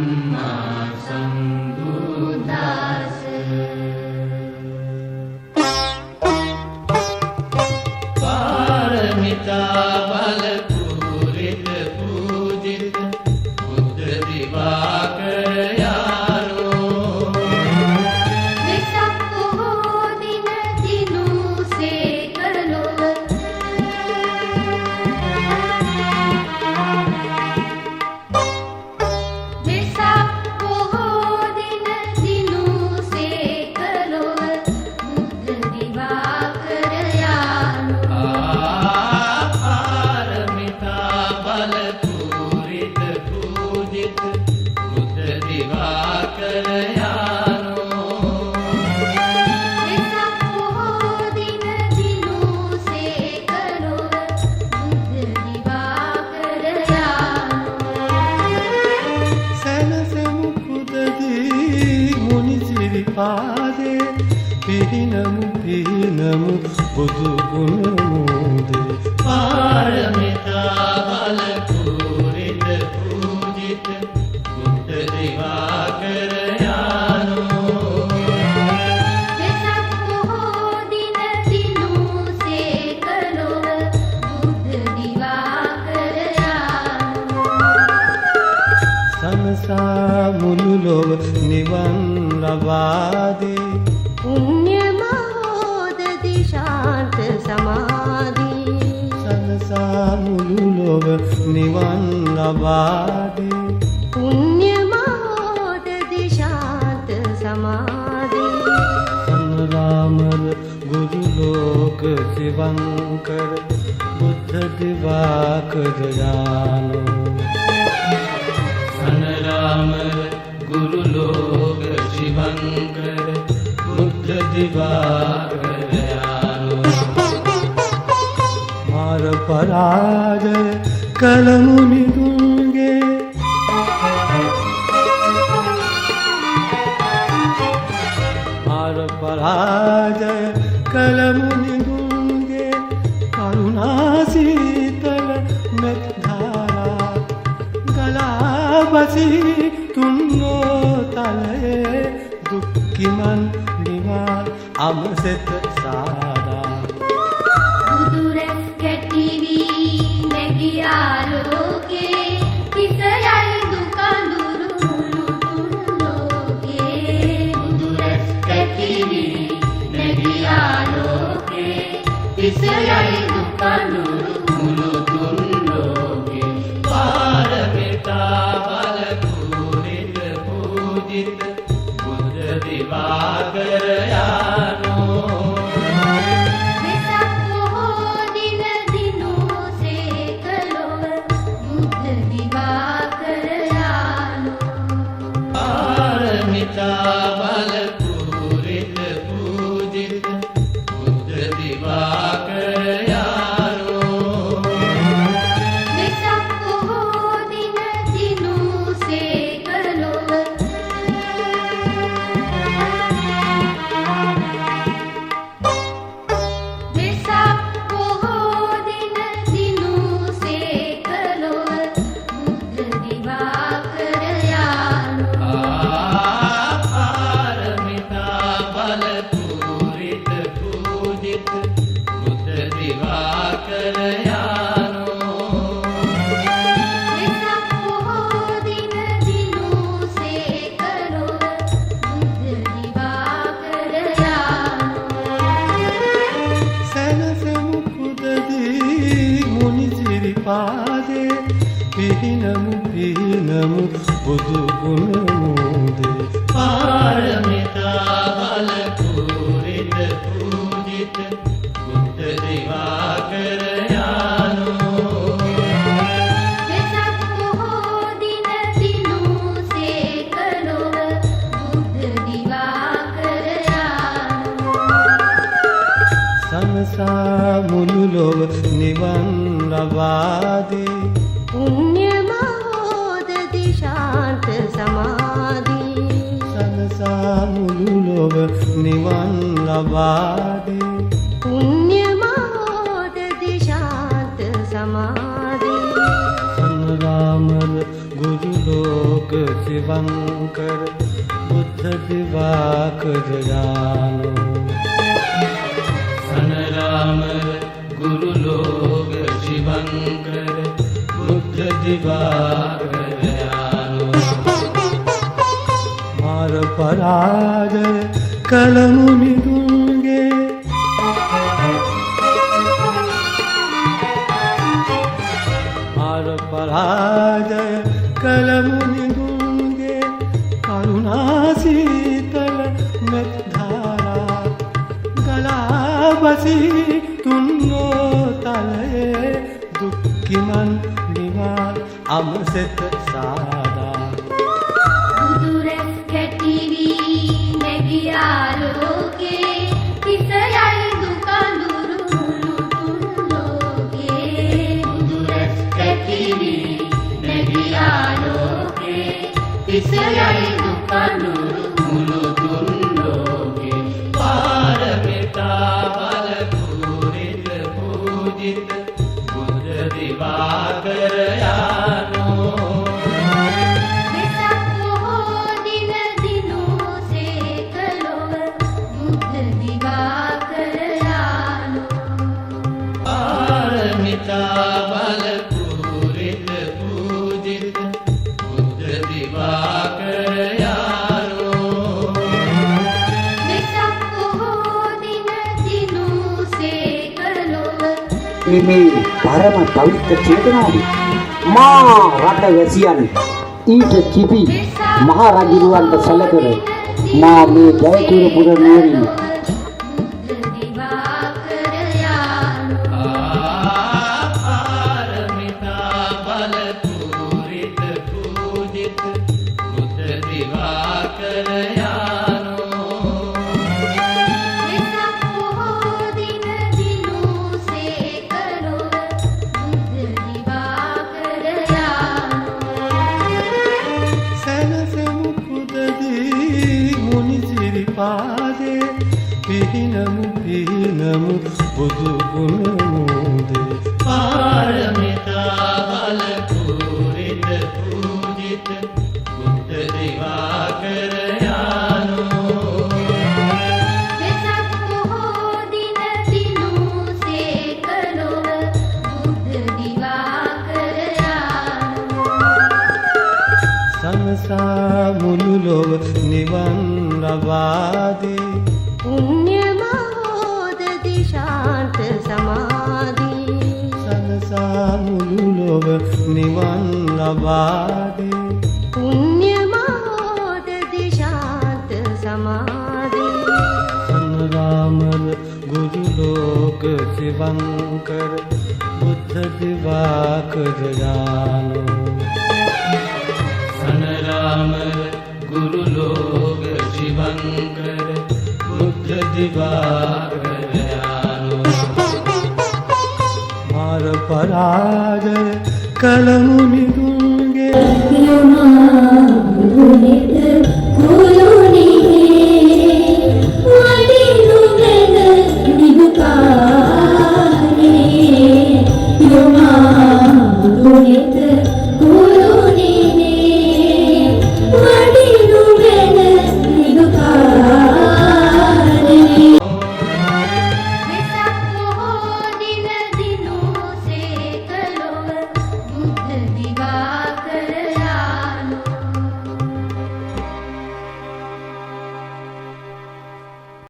සම්මා සම්බුද්දස්ස පාරමිතා බල පුරිත පූජිත බුද්ධ දිවාකර යානෝ වෙසක් පොහෝ දින දිනු සේකලොව වෙසක් පොහෝ දින දිනු සේකලොව බුද්ධ දිවාකර යානෝ පාරමිතා බල පුරිත පූජිත බුද්ධ දිවාකර යානෝ වෙසක් පොහෝ දින දිනු සේකලොව බුද්ධ දිවාකර යානෝ සැනසෙමු පුදදී මුනි සිරිපාදේ පිහිනමු පිහිනමු බුදු ගුණ මෝදේ පාරමිතා බල පුරිත පූජිත බුද්ධ දිවාකර යානෝ වෙසක් පොහෝ දින දිනු සේකලොව බුද්ධ දිවාකර යානෝ සනසා මුළු ලොව නිවන් ලබාදේ පුණ්‍ය මහෝදධි ශාන්ත සමාධි සනසා මුළු ලොව නිවන් ලබාදේ පුණ්‍ය මහෝදධි ශාන්ත සමාධි සනරාමර ගුරු ලෝක සිවංකර බුද්ධ දිවාකර යානෝ සනරාමර ගුරු ලෝක ශිවංකර බුද්ධ දිවාකර යානෝ මාර පරාජය කලමු නිදුන්ගේ මාර පරාජය කලමු නිදුන්ගේ කරුණා සීතල මෙත් ධාරා ගලා බසී තුන්නෝ තලයේ දුක්ඛිමන් නිවා අමසෙත සාදා බුදුරැස් කැටිවි නැගී ආලෝකේ කිසයයි දුකඳුරු මුළු තුන් ලෝකේ බුදුරැස් කැටිවි නැගී ආලෝකේ කිසයයි දුකඳුරු මුළු තුන් ලෝකේ පාරමිතා බල පුරිත පූජිත බුද්ධ දිවාකර යානෝ වෙසක් පොහෝ දින දිනු සේකලොව බුද්ධ දිවාකර යානෝ පාරමිතා බල පුරිත පූජිත බුද්ධ දිවාකර යානෝ වෙසක් පොහෝ දින දිනු සේකලොව වෙසක් පොහෝ දින දිනු සේකලොව බුද්ධ දිවාකර යානෝ පාරමිතා බල පුරිත පූජිත බුද්ධ දිවාකර යානෝ වෙසක් පොහෝ දින දිනු සේකලොව බුද්ධ දිවාකර යානෝ සැනසෙමු පුදදී මුනි සිරිපාදේ පිහිනමු පිහිනමු බුදු ගුණ මෝදේ පාරමිතා බල පුරිත පූජිත බුද්ධ දිවාකර යානෝ වෙසක් පොහෝ දින දිනු සේකලොව බුද්ධ දිවාකර යානෝ සනසා මුළු ලොව නිවන් ලබාදේ පුණ්‍ය මහෝදධි ශාන්ත සමාධි සනසා මුළු ලොව නිවන් ලබාදේ පුණ්‍ය මහෝදධි ශාන්ත සමාධි සනරාමර ගුරු गुरुलोक शिवंकर बुद्ध दिवाकर जानो सनरामर गुरुलोक शिवंकर बुद्ध दिवाकर जानो मार पराजय कलमुनि गुंगे मार पराजय कलमुनि गुंगे करुणा शीतल मेघधारा गला बसी तुन्नो तले दुखी मन निवार अमृत सादा බුදුරැස් කැටිවි නැගි ආලෝකේ තිසයයි දුකඳුරු මුළු තුන් ලෝකේ බුදුරැස් කැටිවි නැගි ආලෝකේ තිසයයි දුකඳුරු මුළු තුන් ලෝකේ පාරමිතා බල පූරිත පූජිත බුද්ධ දිවාකර යානෝ වෙසක් පොහෝ දින දිනු සේකලොව බුද්ධ දිවාකර යානෝ පාරමිතා බල පූරිත පූජිත බුද්ධ දිවාකර යානෝ වෙසක් පොහෝ දින දිනු සේකලොව මේ පරම පවිත්‍ර චේතනාව මා රට වැසියන් ඊට කිපි මහ රජුවන්ට සැලකර මා මේ ජයතුරු පුර නුවරින් බුද්ධ දිවාකර යානෝ පාරමිතා බල පූරිත පූජිත බුද්ධ දිවාකර යානෝ වෙසක් පොහෝ දින දිනු සේකලොව බුද්ධ දිවාකර යානෝ සැනසෙමු පුදදී මුනි සිරිපාදේ පිහිනමු පිහිනමු බුදු ගුණ මෝදේ පාරමිතා බල පූරිත පූජිත බුද්ධ දිවාකර යානෝ වෙසක් පොහෝ දින දිනු සේකලොව බුද්ධ දිවාකර යානෝ සනසා මුළු ලොව නිවන් ලබාදී පුණ්‍ය මහෝදධි ශාන්ත සමාධි සනසා මුළු ලොව නිවන් ලබාදී පුණ්‍ය මහෝදධි ශාන්ත සමාධි සනරාමර ගුරුලෝක शिवंकर बुद्ध दिवाकर जानो सनरामर गुरुलोक शिवंकर बुद्ध दिवाकर यानो मार पराजय कलमुनि